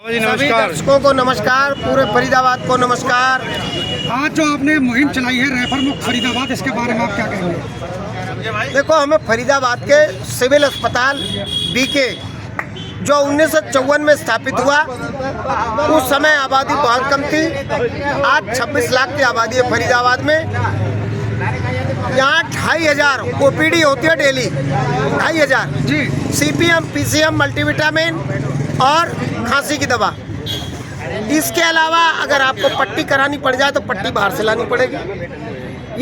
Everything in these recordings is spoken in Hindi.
सभी दर्शकों को नमस्कार, पूरे फरीदाबाद को नमस्कार। आज जो आपने मुहिम चलाई है रेफर मुक्त फरीदाबाद, इसके बारे में आप क्या कहेंगे? देखो, हमें फरीदाबाद के सिविल अस्पताल बीके जो 1954 में स्थापित हुआ, उस समय आबादी बहुत कम थी। आज 26 लाख की आबादी है फरीदाबाद में। यहाँ 2500 OPD होती है डेली, 2500 जी। CPM, PCM, मल्टीविटामिन और खांसी की दवा। इसके अलावा अगर आपको पट्टी करानी पड़ जाए तो पट्टी बाहर से लानी पड़ेगी।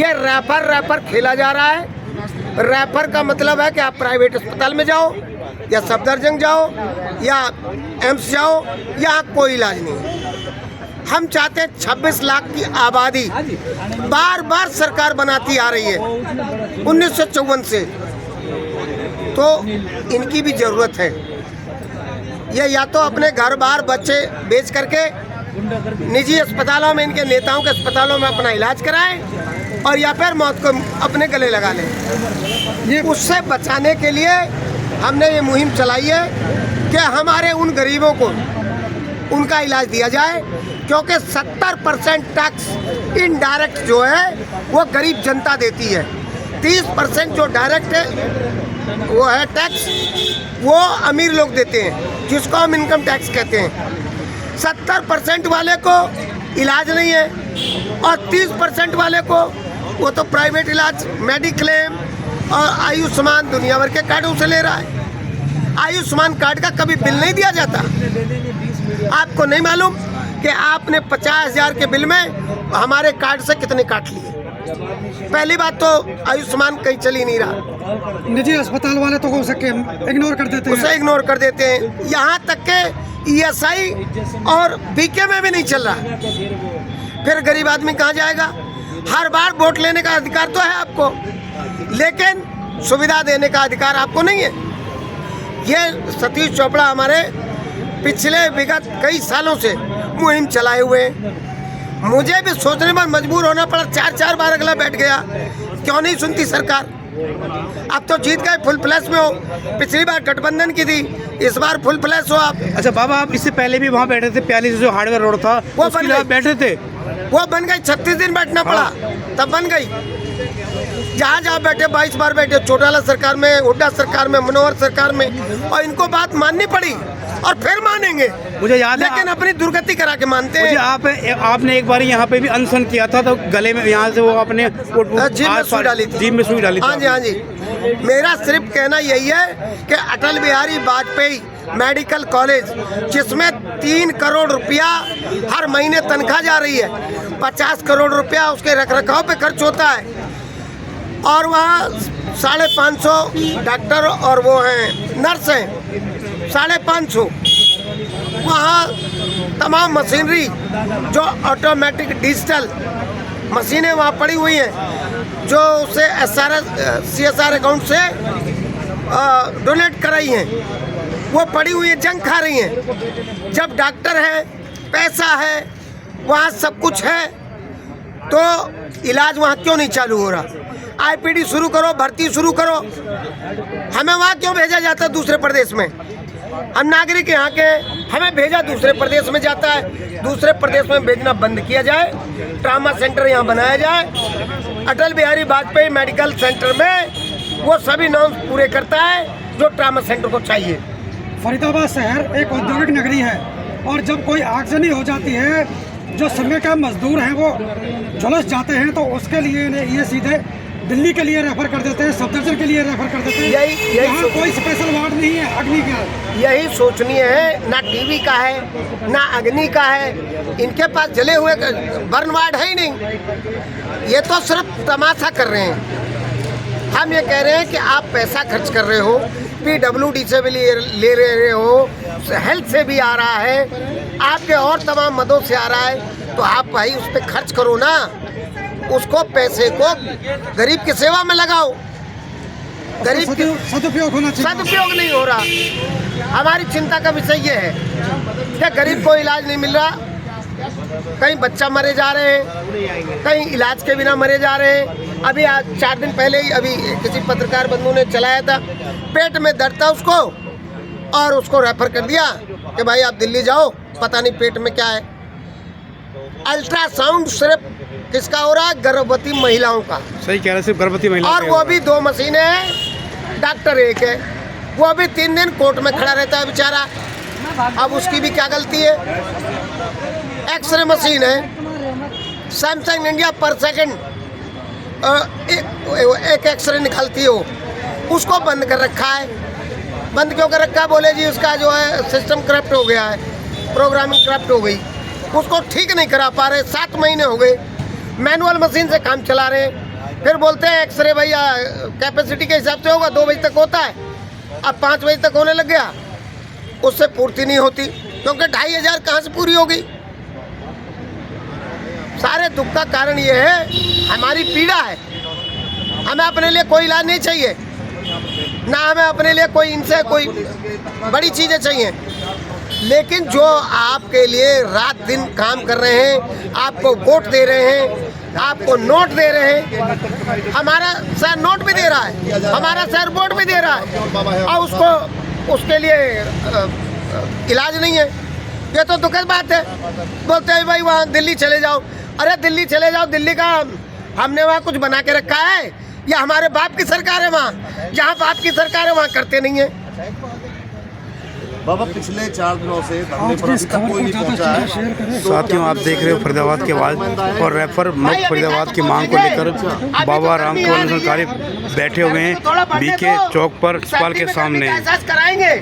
ये रेफर खेला जा रहा है। रेफर का मतलब है कि आप प्राइवेट अस्पताल में जाओ या सफदरजंग जाओ या एम्स जाओ, यहाँ कोई इलाज नहीं। हम चाहते हैं 26 लाख की आबादी बार बार सरकार बनाती आ रही है 1954 से, तो इनकी भी ज़रूरत है। ये या तो अपने घर बार बच्चे बेच करके निजी अस्पतालों में, इनके नेताओं के अस्पतालों में अपना इलाज कराएं और या फिर मौत को अपने गले लगा लें। उससे बचाने के लिए हमने ये मुहिम चलाई है कि हमारे उन गरीबों को उनका इलाज दिया जाए, क्योंकि 70% टैक्स इनडायरेक्ट जो है वो गरीब जनता देती है। 30% जो डायरेक्ट है वो है टैक्स, वो अमीर लोग देते हैं, जिसको हम इनकम टैक्स कहते हैं। 70% वाले को इलाज नहीं है और 30% वाले को वो तो प्राइवेट इलाज, मेडिक्लेम और आयुष्मान दुनिया भर के कार्डों से ले रहा है। आयुष्मान कार्ड का कभी बिल नहीं दिया जाता। आपको नहीं मालूम कि आपने 50,000 के बिल में हमारे कार्ड से कितने काट लिए। पहली बात तो आयुष्मान कहीं चल ही नहीं रहा। निजी अस्पताल वाले तो उसे इग्नोर कर देते हैं, उसे इग्नोर कर देते हैं। यहाँ तक के ESI और बीके में भी नहीं चल रहा। फिर गरीब आदमी कहाँ जाएगा? हर बार वोट लेने का अधिकार तो है आपको, लेकिन सुविधा देने का अधिकार आपको नहीं है। ये सतीश चोपड़ा हमारे पिछले विगत कई सालों से मुहिम चलाए हुए हैं। मुझे भी सोचने पर मजबूर होना पड़ा, 4 बार अगला बैठ गया। क्यों नहीं सुनती सरकार? अब तो जीत गए, फुल फ्लैश में हो। पिछली बार गठबंधन की थी, इस बार फुल फ्लैश हो आप। अच्छा बाबा, आप इससे पहले भी वहाँ बैठे थे, प्याली से जो हार्डवेयर रोड था वो बन गई, बैठे थे, वो बन गई। 36 दिन बैठना पड़ा, तब बन गई। जहाँ जहाँ बैठे 22 बार बैठे, चौटाला सरकार में, हुड्डा सरकार में, मनोहर सरकार में, और इनको बात माननी पड़ी और फिर मानेंगे। मुझे याद है, लेकिन अपनी दुर्गति करा के मानते हैं। आपने एक बार यहाँ पे भी अनशन किया था, तो गले में यहाँ से वो अपने जीभ में सुई डाली थी। जीभ में सुई डाली थी। हाँ जी, हाँ जी। मेरा सिर्फ कहना यही है कि अटल बिहारी वाजपेयी मेडिकल कॉलेज, जिसमें 3 करोड़ रुपया हर महीने तनख्वाह जा रही है, 50 करोड़ रुपया उसके रखरखाव पे खर्च होता है, और वहाँ 550 डॉक्टर और वो हैं नर्स हैं, 550। वहाँ तमाम मशीनरी जो ऑटोमेटिक डिजिटल मशीनें वहाँ पड़ी हुई हैं, जो उसे CSR अकाउंट से डोनेट कराई हैं, वो पड़ी हुई है, जंग खा रही हैं। जब डॉक्टर है, पैसा है, वहाँ सब कुछ है, तो इलाज वहाँ क्यों नहीं चालू हो रहा? IPD शुरू करो, भर्ती शुरू करो। हमें वहाँ क्यों भेजा जाता है दूसरे प्रदेश में? हम नागरिक यहाँ के, हमें भेजा दूसरे प्रदेश में जाता है। दूसरे प्रदेश में भेजना बंद किया जाए, ट्रामा सेंटर यहाँ बनाया जाए। अटल बिहारी वाजपेयी मेडिकल सेंटर में वो सभी नॉर्म्स पूरे करता है जो ट्रामा सेंटर को चाहिए। फरीदाबाद शहर एक औद्योगिक नगरी है, और जब कोई आगजनी हो जाती है, जो समय का मजदूर हैं वो झुलस जाते हैं, तो उसके लिए ये सीधे दिल्ली के लिए रेफर कर देते हैं, सफदरजंग के लिए रेफर कर देते हैं। यहाँ कोई स्पेशल वार्ड नहीं है अग्नि का। यही सोचनीय है, ना टीवी का है ना अग्नि का है। इनके पास जले हुए बर्न वार्ड है ही नहीं। ये तो सिर्फ तमाशा कर रहे हैं। हम ये कह रहे हैं कि आप पैसा खर्च कर रहे हो, PWD से भी ले रहे हो, हेल्थ से भी आ रहा है, आपके और तमाम मदों से आ रहा है, तो आप भाई उस पर खर्च करो ना। उसको पैसे को गरीब की सेवा में लगाओ। गरीब की सदुपयोग होना चाहिए। सदुपयोग नहीं हो रहा। हमारी चिंता का विषय ये है कि गरीब को इलाज नहीं मिल रहा। कहीं बच्चा मरे जा रहे हैं, कहीं इलाज के बिना मरे जा रहे हैं। अभी आज 4 दिन पहले ही अभी किसी पत्रकार बंधु ने चलाया था, पेट में दर्द था उसको और उसको रेफर कर दिया कि भाई आप दिल्ली जाओ, पता नहीं पेट में क्या है। अल्ट्रासाउंड सिर्फ किसका हो रहा है? गर्भवती महिलाओं का। सही कह रहे हैं, सिर्फ गर्भवती महिला और वो भी 2 मशीनें हैं, डॉक्टर एक है। वो भी 3 दिन कोर्ट में खड़ा रहता है बेचारा। अब उसकी भी क्या गलती है? एक्सरे मशीन है, सैमसंग इंडिया पर सेकंड एक एक्सरे निकलती हो, उसको बंद कर रखा है। बंद क्यों कर रखा है? बोले जी उसका जो है सिस्टम करप्ट हो गया है, प्रोग्रामिंग करप्ट हो गई, उसको ठीक नहीं करा पा रहे। 7 महीने हो गए, मैनुअल मशीन से काम चला रहे हैं। फिर बोलते हैं एक्सरे भैया कैपेसिटी के हिसाब से होगा, 2 बजे तक होता है, अब 5 बजे तक होने लग गया। उससे पूर्ति नहीं होती, क्योंकि 2500 कहाँ से पूरी होगी? सारे दुख का कारण ये है, हमारी पीड़ा है। हमें अपने लिए कोई इलाज नहीं चाहिए, ना हमें अपने लिए कोई इनसे कोई बड़ी चीज़ें चाहिए, लेकिन जो आपके लिए रात दिन काम कर रहे हैं, आपको वोट दे रहे हैं, आपको नोट दे रहे हैं। हमारा शहर नोट भी दे रहा है, हमारा शहर वोट भी दे रहा है, और उसको उसके लिए इलाज नहीं है। ये तो दुखद बात है। बोलते हैं भाई वहाँ दिल्ली चले जाओ। अरे दिल्ली चले जाओ, दिल्ली का हमने वहाँ कुछ बना के रखा है या हमारे बाप की सरकार है? वहाँ जहाँ बाप की सरकार है वहाँ करते नहीं है। बाबा पिछले 4 दिनों से धरने पर अभी तक कोई नहीं पहुंचा है। साथियों, आप देख रहे हो फरीदाबाद की आवाज़ और रैपर मुक्त फरीदाबाद की मांग को लेकर बाबा राम केवल सरकारी बैठे हुए हैं बीके चौक पर अस्पताल के सामने। एहसास कराएंगे